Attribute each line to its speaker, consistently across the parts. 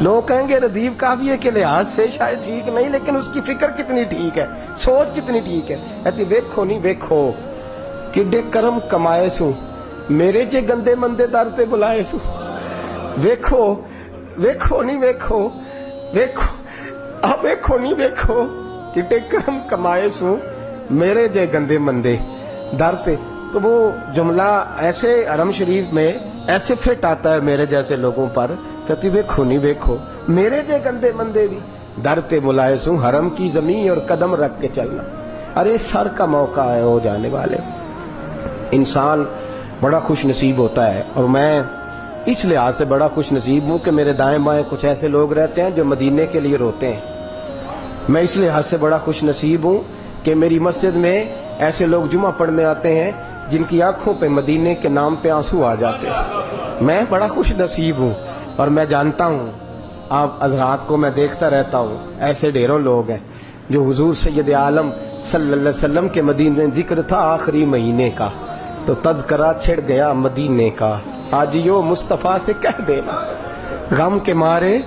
Speaker 1: لوگ کہیں گے ردیف کافیے کے لحاظ سے شاید ٹھیک نہیں، لیکن اس کی فکر کتنی ٹھیک ہے، سوچ کتنی ٹھیک ہے. کہتی ویکھو نہیں ویکھو کڈے کرم کمائے سو، میرے جے گندے مندے در تے بلائے سو. ویکھو ویکھو نہیں ویکھو ویکھو ویکھو نہیں ویکھو کڈے کرم کمائے سو، میرے جے گندے مندے در تے. تو وہ جملہ ایسے حرم شریف میں ایسے فٹ آتا ہے میرے جیسے لوگوں پر. کہتی ویکھو نہیں ویکھو میرے جے گندے مندے بھی در تے بلائے سوں، حرم کی زمین اور قدم رکھ کے چلنا. ارے سر کا موقع ہے ہو جانے والے. انسان بڑا خوش نصیب ہوتا ہے، اور میں اس لحاظ سے بڑا خوش نصیب ہوں کہ میرے دائیں بائیں کچھ ایسے لوگ رہتے ہیں جو مدینے کے لیے روتے ہیں. میں اس لحاظ سے بڑا خوش نصیب ہوں کہ میری مسجد میں ایسے لوگ جمعہ پڑھنے آتے ہیں جن کی آنکھوں پہ مدینے کے نام پہ آنسو آ جاتے ہیں. میں بڑا خوش نصیب ہوں، اور میں جانتا ہوں آپ حضرات کو میں دیکھتا رہتا ہوں، ایسے ڈھیروں لوگ ہیں جو حضور سید عالم صلی اللہ علیہ وسلم کے مدینے ذکر تھا آخری مہینے کا تو تذکرہ چھڑ گیا مدینے کا. آج یو مصطفیٰ سے کہہ دینا غم کے مارے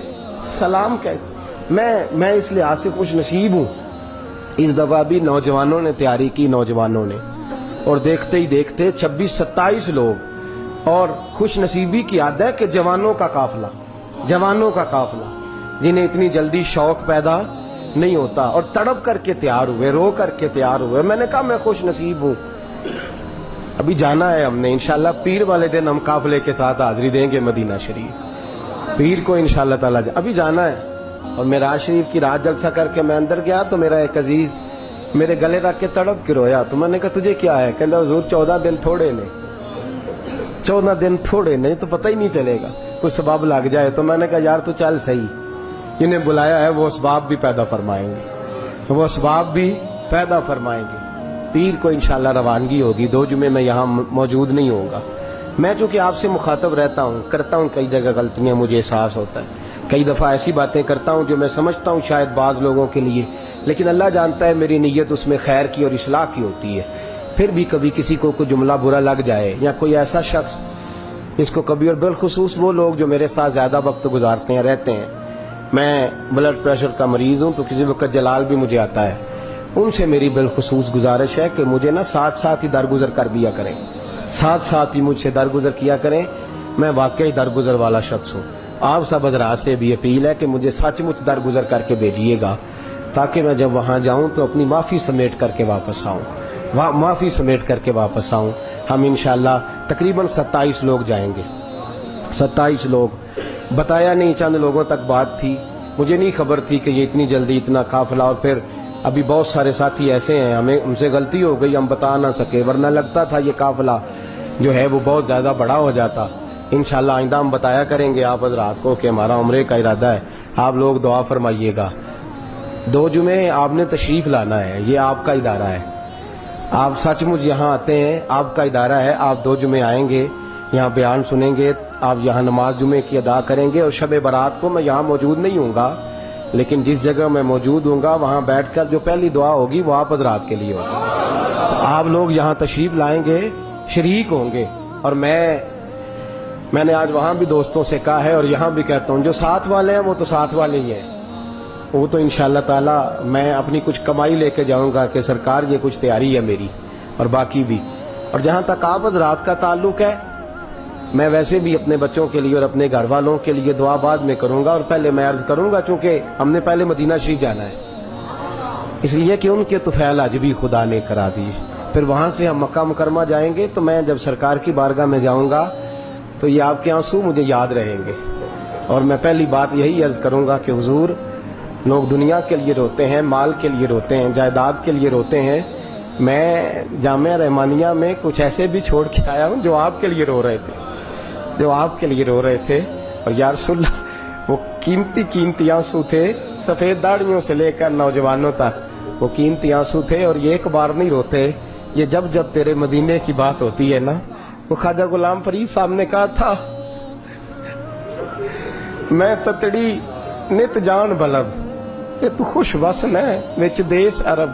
Speaker 1: سلام کہہ. میں اس لحاظ سے خوش نصیب ہوں. اس دفعہ بھی نوجوانوں نے تیاری کی، نوجوانوں نے، اور دیکھتے ہی دیکھتے 26-27 لوگ. اور خوش نصیبی کی عادت ہے کہ جوانوں کا قافلہ جنہیں اتنی جلدی شوق پیدا نہیں ہوتا، اور تڑپ کر کے تیار ہوئے، رو کر کے تیار ہوئے. میں نے کہا میں خوش نصیب ہوں. ابھی جانا ہے ہم نے انشاءاللہ، پیر والے دن ہم قافلے کے ساتھ حاضری دیں گے مدینہ شریف. پیر کو انشاءاللہ تعالی ابھی جانا ہے. اور معراج شریف کی رات جلسہ کر کے میں اندر گیا تو میرا ایک عزیز میرے گلے رکھ کے تڑپ کے رویا. تو میں نے کہا تجھے کیا ہے؟ کہتا حضور 14 دن تھوڑے نہیں تو پتہ ہی نہیں چلے گا، کوئی سبب لگ جائے. تو میں نے کہا یار تو چل صحیح، انہیں بلایا ہے وہ اسباب بھی پیدا فرمائیں گے. پیر کو انشاءاللہ روانگی ہوگی. 2 جمعے میں یہاں موجود نہیں ہوگا. میں چونکہ آپ سے مخاطب رہتا ہوں، کرتا ہوں کئی جگہ غلطیاں، مجھے احساس ہوتا ہے. کئی دفعہ ایسی باتیں کرتا ہوں جو میں سمجھتا ہوں شاید بعض لوگوں کے لیے، لیکن اللہ جانتا ہے میری نیت اس میں خیر کی اور اصلاح کی ہوتی ہے. پھر بھی کبھی کسی کو کوئی جملہ برا لگ جائے، یا کوئی ایسا شخص جس کو کبھی، اور بالخصوص وہ لوگ جو میرے ساتھ زیادہ وقت گزارتے ہیں رہتے ہیں. میں بلڈ پریشر کا مریض ہوں تو کسی وقت جلال بھی مجھے آتا ہے. ان سے میری بالخصوص گزارش ہے کہ مجھے ساتھ ہی درگزر کر دیا کریں، ساتھ ہی مجھ سے درگزر کیا کریں. میں واقعی درگزر والا شخص ہوں. آپ سب حضرات سے بھی اپیل ہے کہ مجھے سچ مچ درگزر کر کے بھیجیے گا، تاکہ میں جب وہاں جاؤں تو اپنی معافی سمیٹ کر کے واپس آؤں. ہم انشاءاللہ تقریباً 27 لوگ جائیں گے. 27 لوگ بتایا نہیں، چند لوگوں تک بات تھی. مجھے نہیں خبر تھی کہ یہ اتنی جلدی اتنا قافلہ. اور پھر ابھی بہت سارے ساتھی ایسے ہیں ہم سے غلطی ہو گئی، ہم بتا نہ سکے، ورنہ لگتا تھا یہ قافلہ جو ہے وہ بہت زیادہ بڑا ہو جاتا. انشاءاللہ آئندہ ہم بتایا کریں گے آپ حضرات کو کہ ہمارا عمرے کا ارادہ ہے. آپ لوگ دعا فرمائیے گا. 2 جمعے آپ نے تشریف لانا ہے، یہ آپ کا ادارہ ہے. آپ سچ مچ یہاں آتے ہیں، آپ کا ادارہ ہے. آپ 2 جمعے آئیں گے، یہاں بیان سنیں گے، آپ یہاں نماز جمعے کی ادا کریں گے. اور شب برات کو میں یہاں موجود نہیں ہوں گا، لیکن جس جگہ میں موجود ہوں گا وہاں بیٹھ کر جو پہلی دعا ہوگی وہ آپ حضرات کے لیے ہوگی. تو آپ لوگ یہاں تشریف لائیں گے، شریک ہوں گے. اور میں نے آج وہاں بھی دوستوں سے کہا ہے اور یہاں بھی کہتا ہوں، جو ساتھ والے ہیں وہ تو ساتھ والے ہی ہیں. وہ تو انشاءاللہ تعالی میں اپنی کچھ کمائی لے کے جاؤں گا کہ سرکار یہ کچھ تیاری ہے میری، اور باقی بھی. اور جہاں تک آپ حضرات کا تعلق ہے، میں ویسے بھی اپنے بچوں کے لیے اور اپنے گھر والوں کے لیے دعا بعد میں کروں گا. اور پہلے میں عرض کروں گا، چونکہ ہم نے پہلے مدینہ شریف جانا ہے، اس لیے کہ ان کے طفیل حج بھی خدا نے کرا دیے. پھر وہاں سے ہم مکہ مکرمہ جائیں گے. تو میں جب سرکار کی بارگاہ میں جاؤں گا تو یہ آپ کے آنسو مجھے یاد رہیں گے. اور میں پہلی بات یہی عرض کروں گا کہ حضور، لوگ دنیا کے لیے روتے ہیں، مال کے لیے روتے ہیں، جائیداد کے لیے روتے ہیں. میں جامعہ رحمانیہ میں کچھ ایسے بھی چھوڑ کے آیا ہوں جو آپ کے لیے رو رہے تھے. اور یا رسول اللہ، وہ قیمتی آنسو تھے، سفید داڑھیوں سے لے کر نوجوانوں تک وہ قیمتی آنسو تھے. اور یہ ایک بار نہیں روتے، یہ جب تیرے مدینے کی بات ہوتی ہے نا. وہ خواجہ غلام فرید صاحب نے کہا تھا، میں تتڑی نت جان بلب تے تو خوش وسن ہے وچ دیس عرب.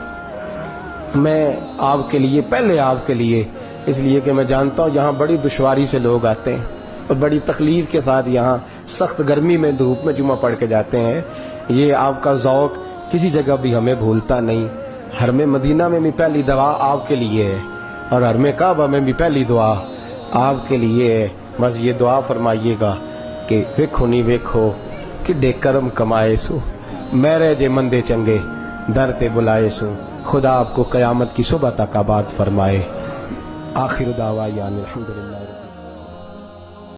Speaker 1: میں آپ کے لیے، پہلے آپ کے لیے، اس لیے کہ میں جانتا ہوں یہاں بڑی دشواری سے لوگ آتے ہیں اور بڑی تکلیف کے ساتھ یہاں سخت گرمی میں دھوپ میں جمعہ پڑھ کے جاتے ہیں. یہ آپ کا ذوق کسی جگہ بھی ہمیں بھولتا نہیں. حرم مدینہ میں بھی پہلی دعا آپ کے لیے ہے اور حرم کعبہ میں بھی پہلی دعا آپ کے لیے ہے. بس یہ دعا فرمائیے گا کہ ویکھو نہیں ویکھو کڈے کرم کمائے سو، میرے جے مندے چنگے در تے بلائے سو. خدا آپ کو قیامت کی صبح تک آباد فرمائے. آخر دعویٰ الحمدللہ.